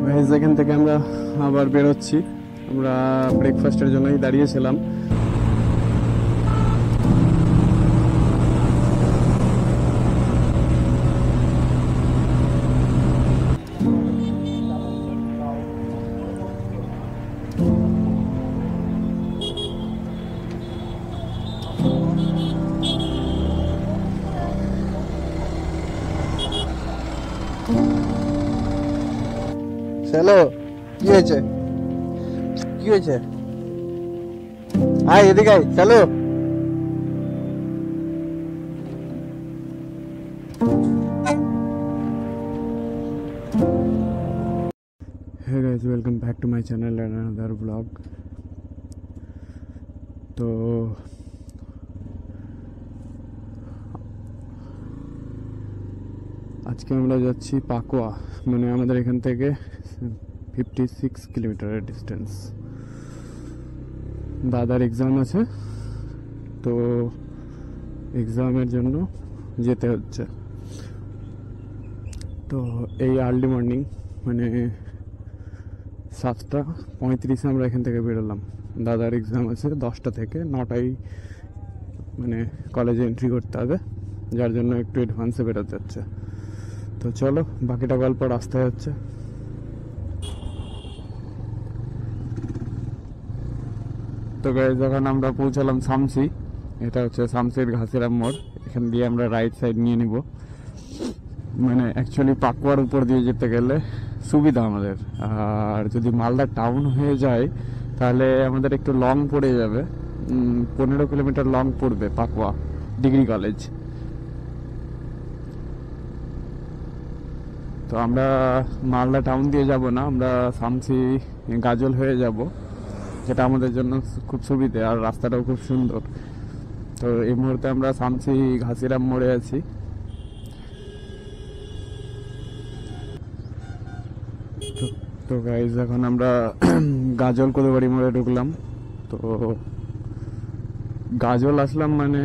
Guys এখান থেকে আমরা আবার বেরোচ্ছি। আমরা ব্রেকফাস্টের জন্যই দাঁড়িয়েছিলাম। চলো, কি হয়েছে কি হয়েছে? আয় এদিকে আয়, চলো। Hey guys, welcome back to my channel and another vlog. তো আজকে আমরা যাচ্ছি পাকুয়া, মানে আমাদের এখান থেকে 56 কিলোমিটারের ডিস্টেন্স। দাদার এক্সাম আছে, তো এক্সামের জন্য যেতে হচ্ছে। তো এই আর্লি মর্নিং মানে 7:35 আমরা এখান থেকে বেরোলাম। দাদার এক্সাম আছে 10টা থেকে 9টায়, মানে কলেজে এন্ট্রি করতে হবে, যার জন্য একটু অ্যাডভান্সে বেরোতে হচ্ছে। তো চলো, বাকিটা গল্প রাস্তায় হচ্ছে। তো গাইস যখন আমরা পৌঁছালাম শামসি, এটা হচ্ছে শামসির ঘাসিরাম মোড়। এখান দিয়ে আমরা রাইট সাইড নিয়ে নিব। মানে অ্যাকচুয়ালি পাকুয়ার উপর দিয়ে যেতে গেলে সুবিধা আমাদের, আর যদি মালদা টাউন হয়ে যায় তাহলে আমাদের একটু লং পড়ে যাবে। 15 কিলোমিটার লং পড়বে পাকুয়া ডিগ্রি কলেজ। তো আমরা মালদা টাউন দিয়ে যাব না, আমরা শামসি গাজল হয়ে যাব, যেটা আমাদের জন্য খুব সুবিধে, আর রাস্তাটাও খুব সুন্দর। তো এই মুহূর্তে আমরা শামসি ঘাসিরাম মোড়ে আছি। তো গাইজ এখন আমরা গাজল কোদবাড়ি মোড়ে ঢুকলাম। তো গাজল আসলাম মানে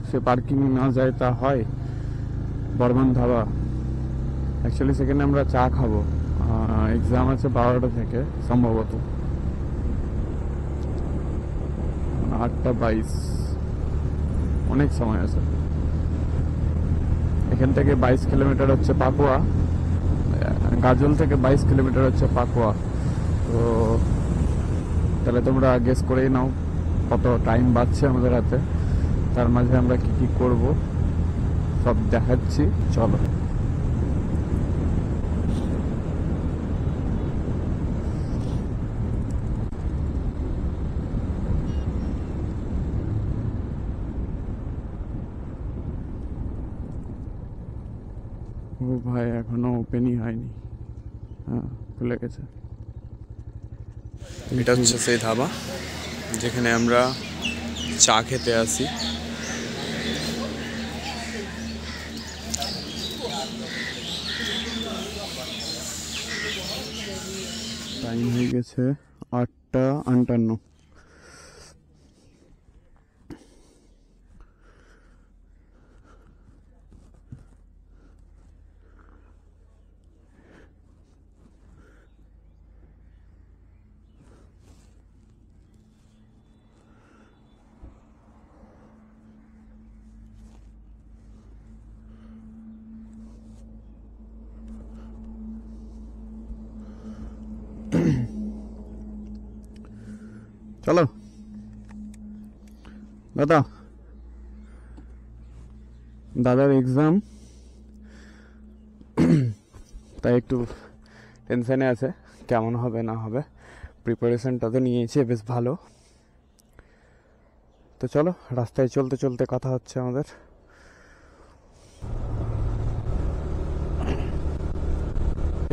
সে পার্কিং না যায় তা হয়। বর্মন ধাবা, অ্যাকচুয়ালি সেখানে আমরা চা খাবো। এক্সাম আছে 12টা থেকে, সম্ভবত 8:22, অনেক সময় আছে। এখান থেকে 22 কিলোমিটার হচ্ছে পাকুয়া, গাজল থেকে 22 কিলোমিটার হচ্ছে পাকুয়া। তো তাহলে তোমরা গেস করেই নাও কত টাইম বাঁচছে আমাদের হাতে। তার মাঝে আমরা কি কি করব সব দেখাচ্ছি, চলো। ও ভাই, এখনো ওপেনই হয়নি। হ্যাঁ, খুলে গেছে। এটা হচ্ছে সেই ধাবা যেখানে আমরা চা খেতে আসি। টাইম হয়ে গেছে 8:58। চলো দাদা, দাদার এক্সাম, তাই একটু টেনশনে আছে কেমন হবে না হবে। প্রিপারেশনটা তো নিয়েছে বেশ ভালো। তো চলো, রাস্তায় চলতে চলতে কথা হচ্ছে আমাদের।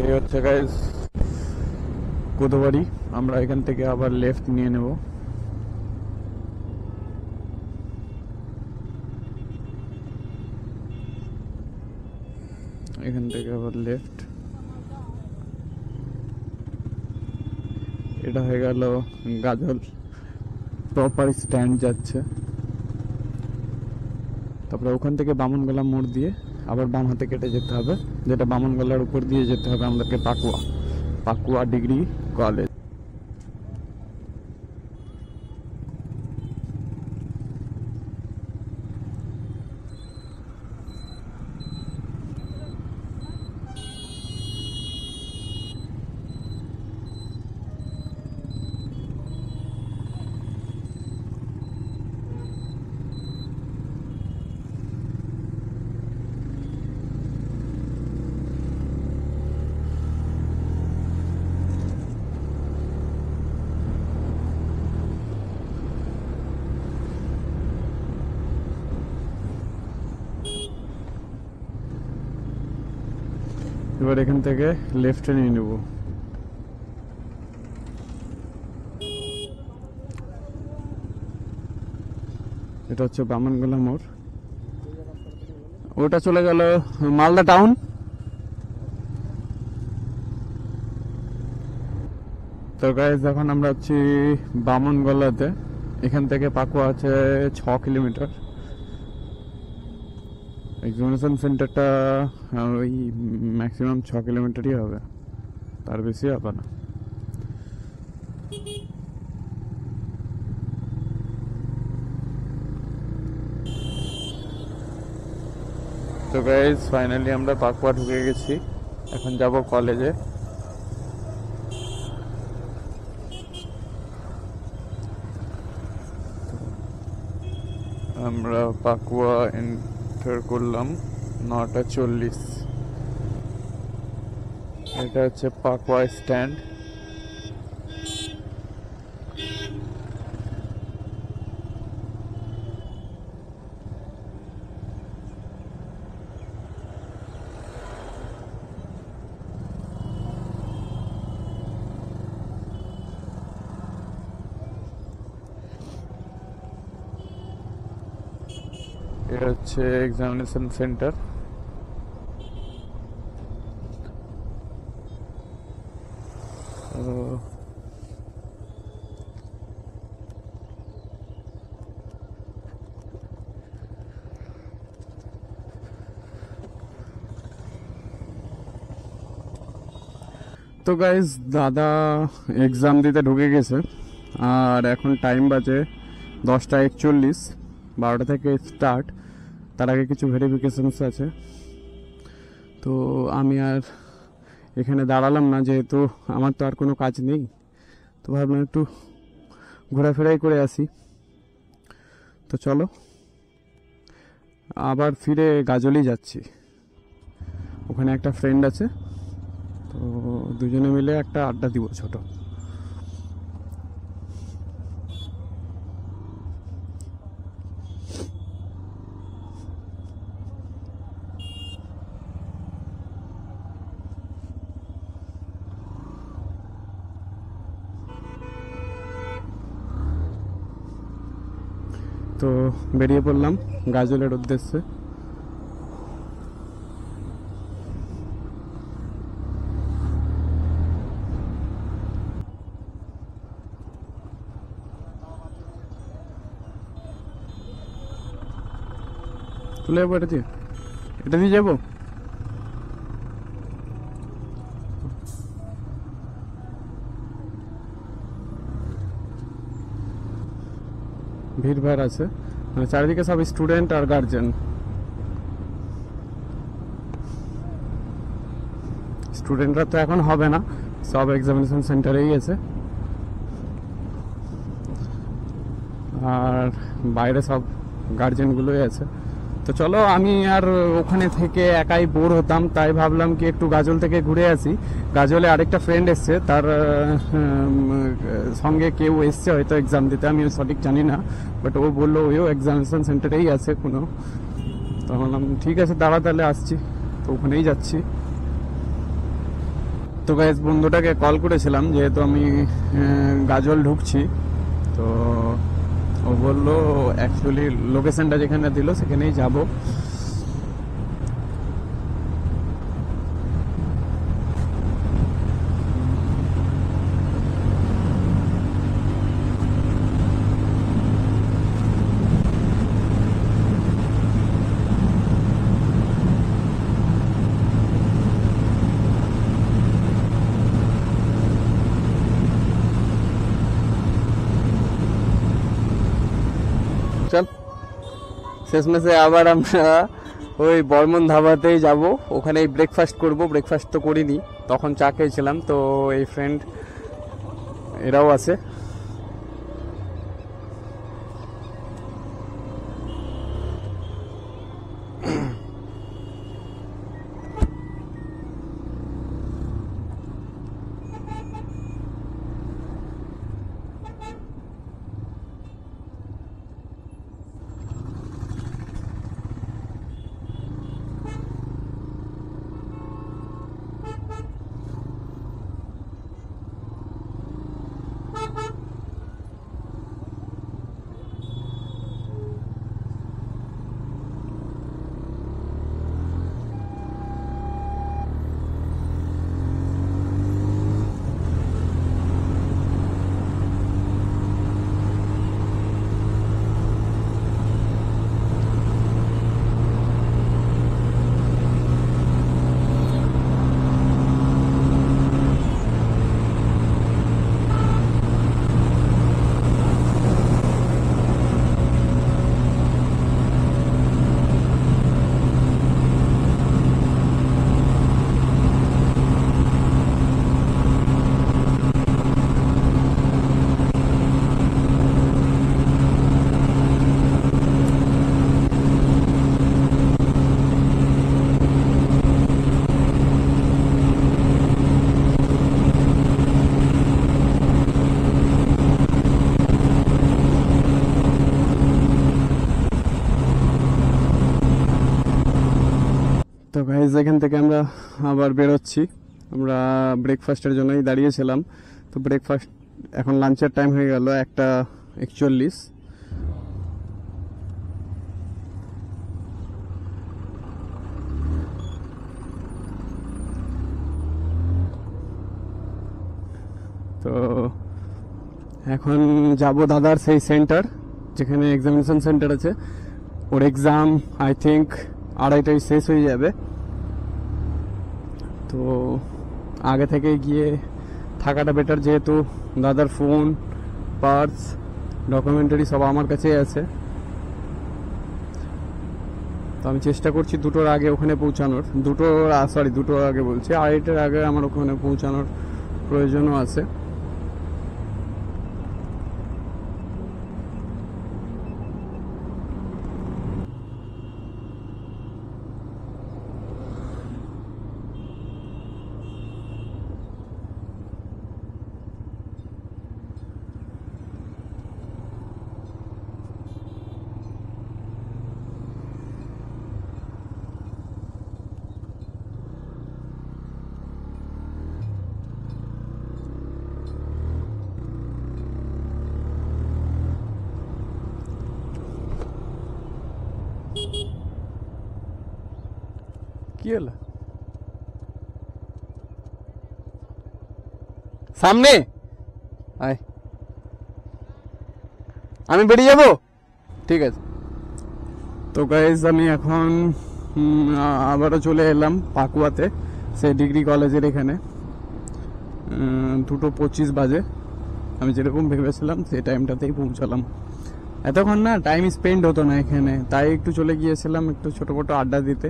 এই হচ্ছে গাইস কোদবাড়ি। আমরা এখান থেকে আবার লেফট নিয়ে নেব। এখান থেকে আবার লেফট। এটা হয়ে গেল গাজল প্রপার স্ট্যান্ড যাচ্ছে। তারপরে ওখান থেকে বামনগোলা মোড় দিয়ে আবার বাম হাতে কেটে যেতে হবে, যেটা বামনগোলার উপর দিয়ে যেতে হবে আমাদেরকে পাকুয়া। Pakua degree college. এবার এখান থেকে লেফটে নিয়ে নেব। এটা হচ্ছে বামনগোলা মোড়। ওটা চলে গেল মালদা টাউন। তো গাইস এখন আমরা হচ্ছি বামনগোলাতে। এখান থেকে পাকুয়া আছে 6 কিলোমিটার। এক্সামিনেশন সেন্টারটা ওই ম্যাক্সিমাম 6 কিলোমিটারই হবে, তার বেশি হবে না। তো গাইস ফাইনালি আমরা পাকুয়া ঢুকে গেছি, এখন যাব কলেজে। আমরা পাকুয়া এন্টার করলাম 9:40। এটা হচ্ছে পাকুয়া স্ট্যান্ড। এটা হচ্ছে এক্সামিনেশন সেন্টার। তো গাইজ দাদা এক্সাম দিতে ঢুকে গেছে, আর এখন টাইম বাজে 10:41। 12টা থেকে স্টার্ট। তার আগে কিছু ভেরিফিকেশনস আছে, তো আমি আর এখানে দাঁড়ালাম না, যেহেতু আমার তো আর কোনো কাজ নেই। তো ভাবলাম একটু ঘোরাফেরাই করে আসি। তো চলো আবার ফিরে গাজলই যাচ্ছি। ওখানে একটা ফ্রেন্ড আছে, তো দুজনে মিলে একটা আড্ডা দিব ছোট। তো বেরিয়ে পড়লাম গাজলের উদ্দেশ্যে। চলে যাবো এটা দিয়ে যাবো। ভিড় ভাড় আছে, মানে চারিদিকে সব স্টুডেন্ট আর গার্জেন। স্টুডেন্টরা তো এখন হবে না, সব এক্সামিনেশন সেন্টারেই আছে, আর বাইরে সব গার্জেনগুলোই আছে। তো চলো, আমি আর ওখানে থেকে একাই বোর হতাম, তাই ভাবলাম কি একটু গাজল থেকে ঘুরে আসি। গাজলে আরেকটা ফ্রেন্ড এসছে, তার সঙ্গে কেউ এসছে হয়তো এক্সাম দিতে, আমি সঠিক জানি না, বাট ও বললো ওও এক্সামিনেশন সেন্টারেই আছে কোনো। তো বললাম ঠিক আছে দাঁড়া, তাহলে আসছি। তো ওখানেই যাচ্ছি। তো গাইস বন্ধুটাকে কল করেছিলাম, যেহেতু আমি গাজল ঢুকছি, তো ও বললো অ্যাকচুয়ালি লোকেশনটা যেখানে দিল সেখানেই যাব। শেষমেশে আবার আমরা ওই বর্মন ধাবাতেই যাব, ওখানেই ব্রেকফাস্ট করব। ব্রেকফাস্ট তো করিনি, তখন চা খেয়েছিলাম। তো এই ফ্রেন্ড এরাও আছে। তো গাইজ এখান থেকে আমরা আবার বেরোচ্ছি। আমরা ব্রেকফাস্টের জন্যই দাঁড়িয়েছিলাম। তো ব্রেকফাস্ট এখন লাঞ্চের টাইম হয়ে গেল 1:41। তো এখন যাব দাদার সেই সেন্টার যেখানে এক্সামিনেশন সেন্টার আছে। ওর এক্সাম আই থিঙ্ক 2:30টায় শেষ হয়ে যাবে। তো আগে থেকে গিয়ে থাকাটা বেটার, যেহেতু দাদার ফোন, পার্স, ডকুমেন্টারি সব আমার কাছেই আছে। তো আমি চেষ্টা করছি 2টোর আগে ওখানে পৌঁছানোর। 2টোর আগে বলছি, 2:30টার আগে আমার ওখানে পৌঁছানোর প্রয়োজনও আছে। কি হলো সামনে? আয়, আমি বেরিয়ে যাব। ঠিক আছে। তো গাইজ আমি এখন আবারও চলে এলাম পাকুয়াতে, সেই ডিগ্রি কলেজের এখানে। 2:25 বাজে। আমি যেরকম ভেবেছিলাম সেই টাইমটাতেই পৌঁছালাম। এতক্ষণ না টাইম স্পেন্ড হতো না এখানে, তাই একটু চলে গিয়েছিলাম একটু ছোটোখাটো আড্ডা দিতে,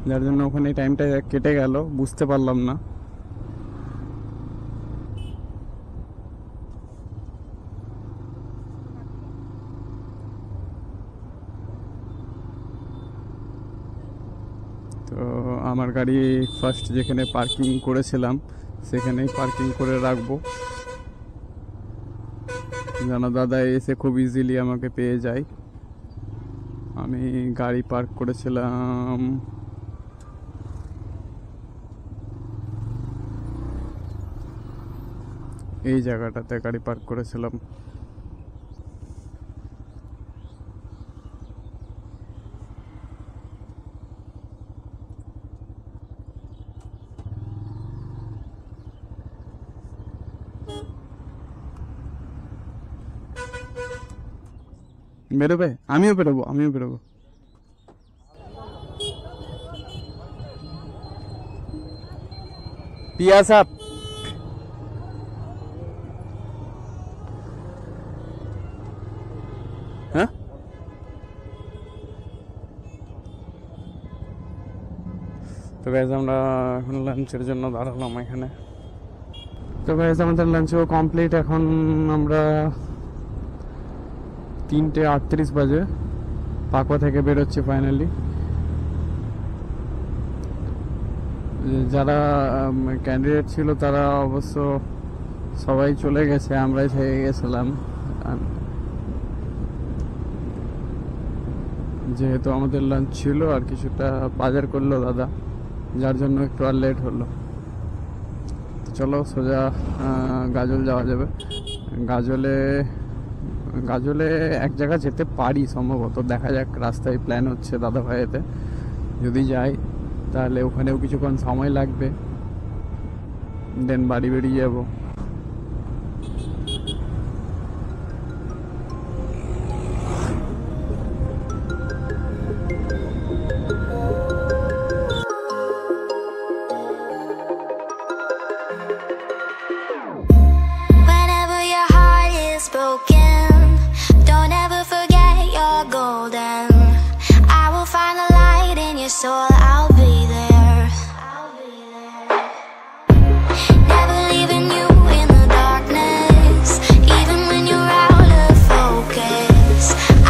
যার জন্য ওখানে টাইমটা কেটে গেল, বুঝতে পারলাম না। তো আমার গাড়ি ফার্স্ট যেখানে পার্কিং করেছিলাম সেখানেই পার্কিং করে রাখবো, যেন দাদা এসে খুব ইজিলি আমাকে পেয়ে যায়। আমি গাড়ি পার্ক করেছিলাম এই জায়গাটাতে, গাড়ি পার্ক করেছিলাম। বেরোবে? আমিও বেরোবো। पिया साहब, हाँ গাইজ আমরা এখন লাঞ্চের জন্য দাঁড়ালাম এখানে। তো গাইজ আমাদের লাঞ্চও কমপ্লিট। এখন আমরা 3:38 বাজে পাকুয়া থেকে বেরোচ্ছি ফাইনালি। যারা ক্যান্ডিডেট ছিল তারা অবশ্য সবাই চলে গেছে, আমরাই থেকে গেছিলাম। যেহেতু আমাদের লাঞ্চ ছিল আর কিছুটা বাজার করলো দাদা, যার জন্য একটু আর লেট হলো। তো চলো সোজা গাজল যাওয়া যাবে। গাজলে এক জায়গা যেতে পারি সম্ভবত, দেখা যাক। রাস্তায় প্ল্যান হচ্ছে দাদা ভাইয়েতে, যদি যাই তাহলে ওখানেও কিছুক্ষণ সময় লাগবে, দেন বাড়ি বেরিয়ে যাবো। Whenever your heart is broken, don't ever forget you're golden. I will find the light in your soul, I'll be there. Never leaving you in the darkness, even when you're out of focus.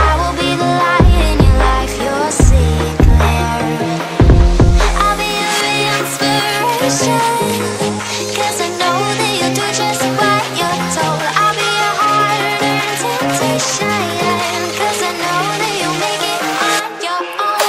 I will be the light in your life, you'll see it clear. I'll be your inspiration, 'cause I know that you'll do just what you're told. I'll be your heart and temptation, 'cause I know that you'll make it on your own.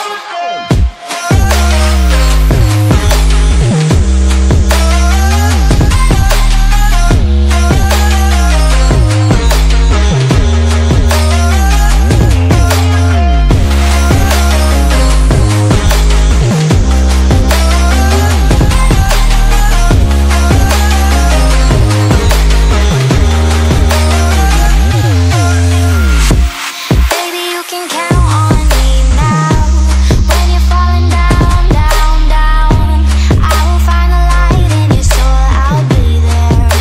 Baby, you can count on me now. When you're falling down, down, down, I will find the light in your soul, I'll be there.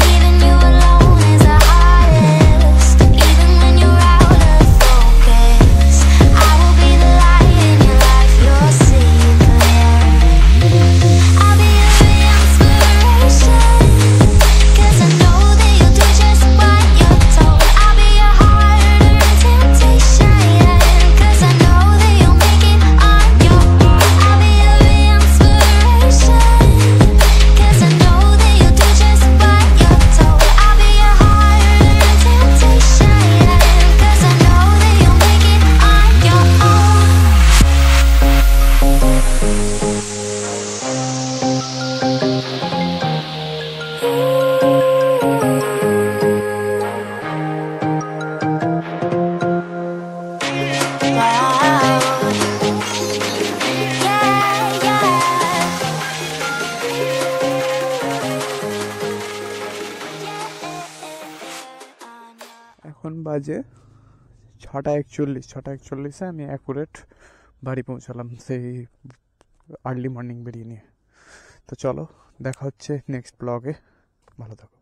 Leaving you alone is the hardest, even when you're out of focus. I will be the light in your life, you'll see it clear. I'll be your inspiration, 'cause I know that you'll do just what you're told. I'll be your heart and temptation, 'cause I know that you'll make it on your own. I'll be your inspiration, 'cause I know that you'll do just what you're told. I'll be your heart and temptation, 'cause I know that you'll make it on your own. Wow. Yeah, yeah. এখন বাজে 6:41। আমি accurate বাড়ি পৌঁছালাম সেই early morning বেরিয়ে নিয়ে। তো চলো দেখা হচ্ছে নেক্সট ব্লগে, ভালো থাকো।